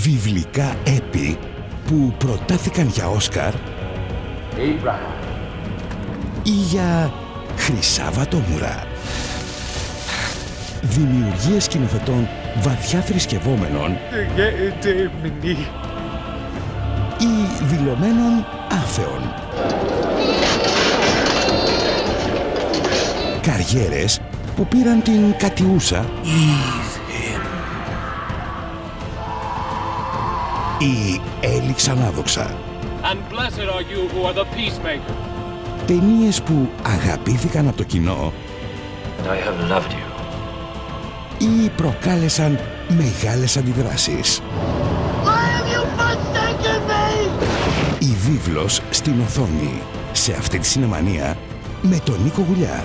βιβλικά έπι που προτάθηκαν για Όσκαρ ή για χρυσά βατόμουρα. Δημιουργίες σκηνοθετών βαθιά θρησκευόμενων ή δηλωμένων άθεων. Καριέρες που πήραν την κατιούσα ή έληξαν άδοξα. Ταινίες που αγαπήθηκαν από το κοινό ή προκάλεσαν μεγάλες αντιδράσεις. Η βίβλος στην οθόνη. Σε αυτή τη σινεμανία με τον Νίκο Γουλιά.